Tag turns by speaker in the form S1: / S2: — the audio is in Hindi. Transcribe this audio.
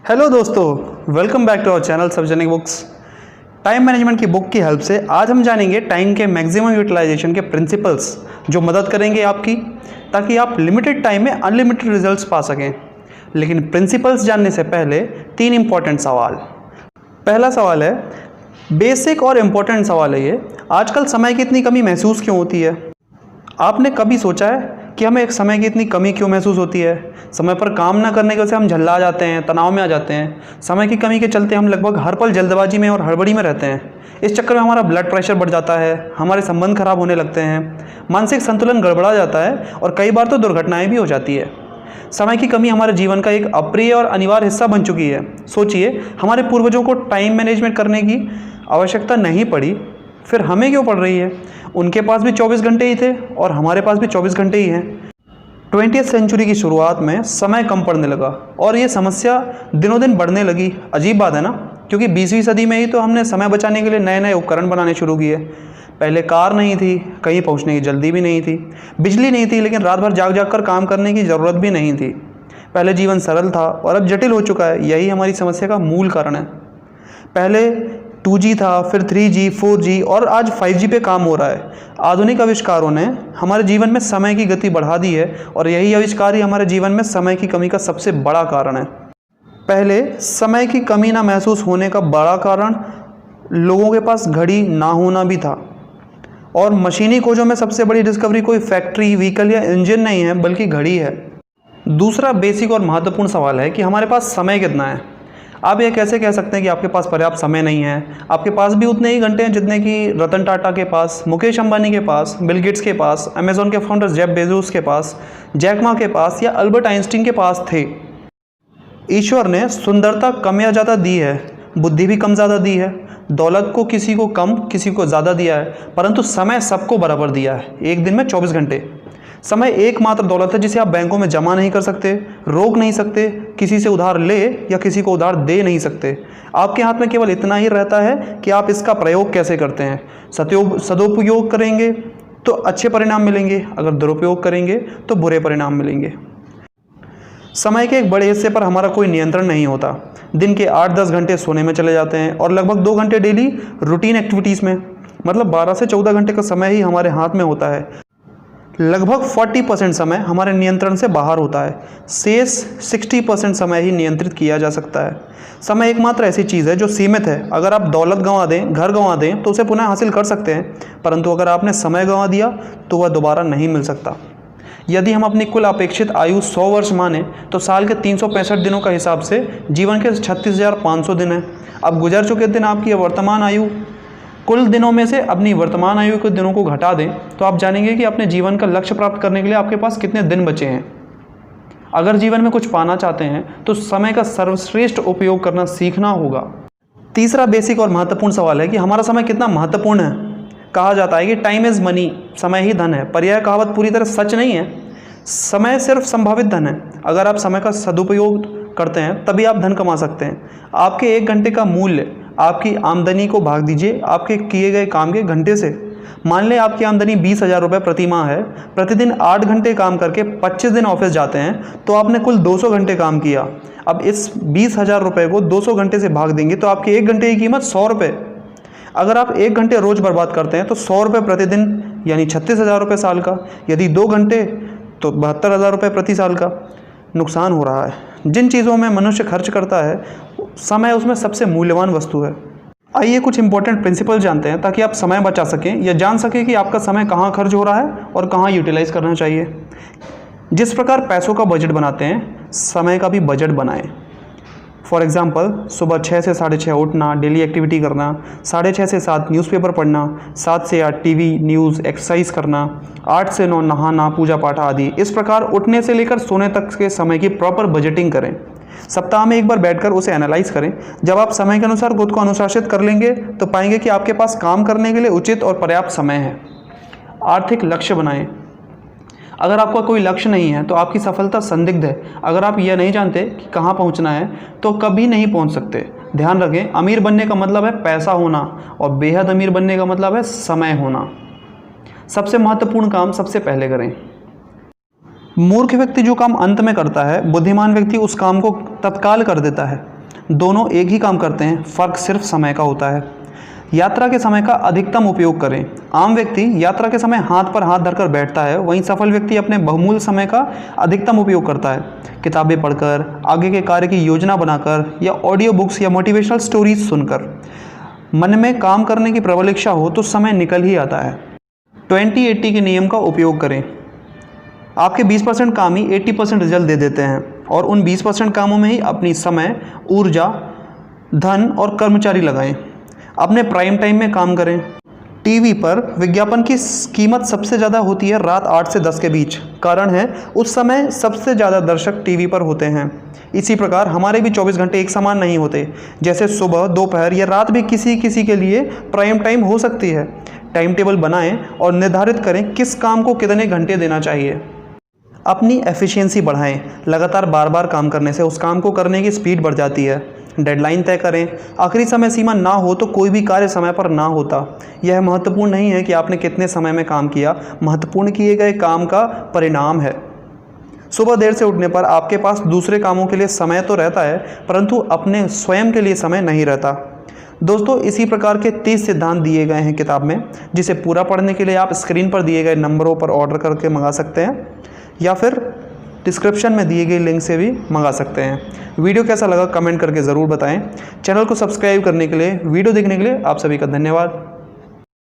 S1: हेलो दोस्तों, welcome back to our channel सबजेनिक बुक्स। टाइम मैनेजमेंट की बुक की हेल्प से आज हम जानेंगे टाइम के मैक्सिमम यूटिलाइजेशन के प्रिंसिपल्स जो मदद करेंगे आपकी, ताकि आप लिमिटेड टाइम में अनलिमिटेड रिजल्ट्स पा सकें। लेकिन प्रिंसिपल्स जानने से पहले 3 इंपॉर्टेंट सवाल। पहला सवाल है, बेसिक और इम्पोर्टेंट सवाल है ये, आजकल समय की इतनी कमी महसूस क्यों होती है? आपने कभी सोचा है कि हमें एक समय की इतनी कमी क्यों महसूस होती है? समय पर काम ना करने की वजह से हम झल्ला जाते हैं, तनाव में आ जाते हैं। समय की कमी के चलते हम लगभग हर पल जल्दबाजी में और हड़बड़ी में रहते हैं। इस चक्कर में हमारा ब्लड प्रेशर बढ़ जाता है, हमारे संबंध खराब होने लगते हैं, मानसिक संतुलन गड़बड़ा जाता है और कई बार तो दुर्घटनाएं भी हो जाती है। समय की कमी हमारे जीवन का एक अप्रिय और अनिवार्य हिस्सा बन चुकी है। सोचिए, हमारे पूर्वजों को टाइम मैनेजमेंट करने की आवश्यकता नहीं पड़ी, फिर हमें क्यों पड़ रही है? उनके पास भी 24 घंटे ही थे और हमारे पास भी 24 घंटे ही हैं। 20वीं सेंचुरी की शुरुआत में समय कम पड़ने लगा और ये समस्या दिनों दिन बढ़ने लगी। अजीब बात है ना, क्योंकि 20वीं सदी में ही तो हमने समय बचाने के लिए नए नए उपकरण बनाने शुरू किए। पहले कार नहीं थी, कहीं पहुंचने की जल्दी भी नहीं थी, बिजली नहीं थी, लेकिन रात भर जाग जाग कर काम करने की ज़रूरत भी नहीं थी। पहले जीवन सरल था और अब जटिल हो चुका है। यही हमारी समस्या का मूल कारण है। पहले 2G था, फिर 3G, 4G और आज 5G पे काम हो रहा है। आधुनिक आविष्कारों ने हमारे जीवन में समय की गति बढ़ा दी है और यही आविष्कार ही हमारे जीवन में समय की कमी का सबसे बड़ा कारण है। पहले समय की कमी ना महसूस होने का बड़ा कारण लोगों के पास घड़ी ना होना भी था। और मशीनी खोजों में सबसे बड़ी डिस्कवरी कोई फैक्ट्री, व्हीकल या इंजन नहीं है, बल्कि घड़ी है। दूसरा बेसिक और महत्वपूर्ण सवाल है कि हमारे पास समय कितना है। आप ये कैसे कह सकते हैं कि आपके पास पर्याप्त समय नहीं है? आपके पास भी उतने ही घंटे हैं जितने कि रतन टाटा के पास, मुकेश अंबानी के पास, बिल गेट्स के पास, अमेजॉन के फाउंडर जेफ बेजोस के पास, जैक मा के पास या अल्बर्ट आइंस्टीन के पास थे। ईश्वर ने सुंदरता कम या ज़्यादा दी है, बुद्धि भी कम ज़्यादा दी है, दौलत को किसी को कम किसी को ज़्यादा दिया है, परंतु समय सबको बराबर दिया है। एक दिन में 24 घंटे। समय एकमात्र दौलत है जिसे आप बैंकों में जमा नहीं कर सकते, रोक नहीं सकते, किसी से उधार ले या किसी को उधार दे नहीं सकते। आपके हाथ में केवल इतना ही रहता है कि आप इसका प्रयोग कैसे करते हैं। सदुपयोग करेंगे तो अच्छे परिणाम मिलेंगे, अगर दुरुपयोग करेंगे तो बुरे परिणाम मिलेंगे। समय के एक बड़े हिस्से पर हमारा कोई नियंत्रण नहीं होता। दिन के 8-10 घंटे सोने में चले जाते हैं और लगभग 2 घंटे डेली रूटीन एक्टिविटीज़ में, मतलब 12 से 14 घंटे का समय ही हमारे हाथ में होता है। लगभग 40% समय हमारे नियंत्रण से बाहर होता है। शेष 60% समय ही नियंत्रित किया जा सकता है। समय एकमात्र ऐसी चीज़ है जो सीमित है। अगर आप दौलत गंवा दें, घर गंवा दें तो उसे पुनः हासिल कर सकते हैं, परंतु अगर आपने समय गंवा दिया तो वह दोबारा नहीं मिल सकता। यदि हम अपनी कुल अपेक्षित आयु 100 वर्ष माने तो साल के 365 दिनों का हिसाब से जीवन के 36,500 दिन हैं। अब गुजर चुके दिन आपकी वर्तमान आयु कुल दिनों में से अपनी वर्तमान आयु के दिनों को घटा दें तो आप जानेंगे कि अपने जीवन का लक्ष्य प्राप्त करने के लिए आपके पास कितने दिन बचे हैं। अगर जीवन में कुछ पाना चाहते हैं तो समय का सर्वश्रेष्ठ उपयोग करना सीखना होगा। तीसरा बेसिक और महत्वपूर्ण सवाल है कि हमारा समय कितना महत्वपूर्ण है। कहा जाता है कि टाइम इज़ मनी, समय ही धन है, पर यह कहावत पूरी तरह सच नहीं है। समय सिर्फ संभावित धन है। अगर आप समय का सदुपयोग करते हैं तभी आप धन कमा सकते हैं। आपके 1 घंटे का मूल्य आपकी आमदनी को भाग दीजिए आपके किए गए काम के घंटे से। मान लें आपकी आमदनी 20,000 रुपये प्रति माह है, प्रतिदिन 8 घंटे काम करके 25 दिन ऑफिस जाते हैं, तो आपने कुल 200 घंटे काम किया। अब इस 20,000 रुपये को 200 घंटे से भाग देंगे तो आपके 1 घंटे की कीमत 100 रुपये। अगर आप 1 घंटे रोज़ बर्बाद करते हैं तो 100 रुपये प्रतिदिन, यानी 36,000 रुपये साल का। यदि 2 घंटे तो 72,000 रुपये प्रति साल का नुकसान हो रहा है। जिन चीज़ों में मनुष्य खर्च करता है, समय उसमें सबसे मूल्यवान वस्तु है। आइए कुछ इंपॉर्टेंट प्रिंसिपल जानते हैं ताकि आप समय बचा सकें या जान सकें कि आपका समय कहाँ खर्च हो रहा है और कहाँ यूटिलाइज करना चाहिए। जिस प्रकार पैसों का बजट बनाते हैं, समय का भी बजट बनाएं। फॉर एग्जांपल, सुबह 6 से 6:30 उठना, डेली एक्टिविटी करना, 6:30 से 7 न्यूज़पेपर पढ़ना, 7 से 8 टीवी न्यूज़ एक्सरसाइज करना, 8 से 9 नहाना, पूजा पाठ आदि। इस प्रकार उठने से लेकर सोने तक के समय की प्रॉपर बजटिंग करें। सप्ताह में एक बार बैठकर उसे एनालाइज करें। जब आप समय के अनुसार खुद को अनुशासित कर लेंगे तो पाएंगे कि आपके पास काम करने के लिए उचित और पर्याप्त समय है। आर्थिक लक्ष्य बनाएं। अगर आपका कोई लक्ष्य नहीं है तो आपकी सफलता संदिग्ध है। अगर आप यह नहीं जानते कि कहाँ पहुँचना है तो कभी नहीं पहुँच सकते। ध्यान रखें, अमीर बनने का मतलब है पैसा होना और बेहद अमीर बनने का मतलब है समय होना। सबसे महत्वपूर्ण काम सबसे पहले करें। मूर्ख व्यक्ति जो काम अंत में करता है, बुद्धिमान व्यक्ति उस काम को तत्काल कर देता है। दोनों एक ही काम करते हैं, फ़र्क सिर्फ समय का होता है। यात्रा के समय का अधिकतम उपयोग करें। आम व्यक्ति यात्रा के समय हाथ पर हाथ धरकर बैठता है, वहीं सफल व्यक्ति अपने बहुमूल्य समय का अधिकतम उपयोग करता है। किताबें पढ़कर, आगे के कार्य की योजना बनाकर या ऑडियो बुक्स या मोटिवेशनल स्टोरीज सुनकर। मन में काम करने की प्रबल इच्छा हो तो समय निकल ही आता है। 20-80 के नियम का उपयोग करें। आपके 20% काम ही 80% रिजल्ट दे देते हैं, और उन 20% कामों में ही अपनी समय, ऊर्जा, धन और कर्मचारी लगाएं। अपने प्राइम टाइम में काम करें। टीवी पर विज्ञापन की कीमत सबसे ज़्यादा होती है रात 8 से 10 के बीच। कारण है उस समय सबसे ज़्यादा दर्शक टीवी पर होते हैं। इसी प्रकार हमारे भी 24 घंटे एक समान नहीं होते। जैसे सुबह, दोपहर या रात भी किसी किसी के लिए प्राइम टाइम हो सकती है। टाइम टेबल बनाएं और निर्धारित करें किस काम को कितने घंटे देना चाहिए। अपनी एफिशिएंसी बढ़ाएं। लगातार बार बार काम करने से उस काम को करने की स्पीड बढ़ जाती है। डेडलाइन तय करें। आखिरी समय सीमा ना हो तो कोई भी कार्य समय पर ना होता। यह महत्वपूर्ण नहीं है कि आपने कितने समय में काम किया, महत्वपूर्ण किए गए काम का परिणाम है। सुबह देर से उठने पर आपके पास दूसरे कामों के लिए समय तो रहता है, परंतु अपने स्वयं के लिए समय नहीं रहता। दोस्तों, इसी प्रकार के 30 सिद्धांत दिए गए हैं किताब में, जिसे पूरा पढ़ने के लिए आप स्क्रीन पर दिए गए नंबरों पर ऑर्डर करके मंगा सकते हैं या फिर डिस्क्रिप्शन में दिए गए लिंक से भी मंगा सकते हैं। वीडियो कैसा लगा कमेंट करके ज़रूर बताएं। चैनल को सब्सक्राइब करने के लिए, वीडियो देखने के लिए आप सभी का धन्यवाद।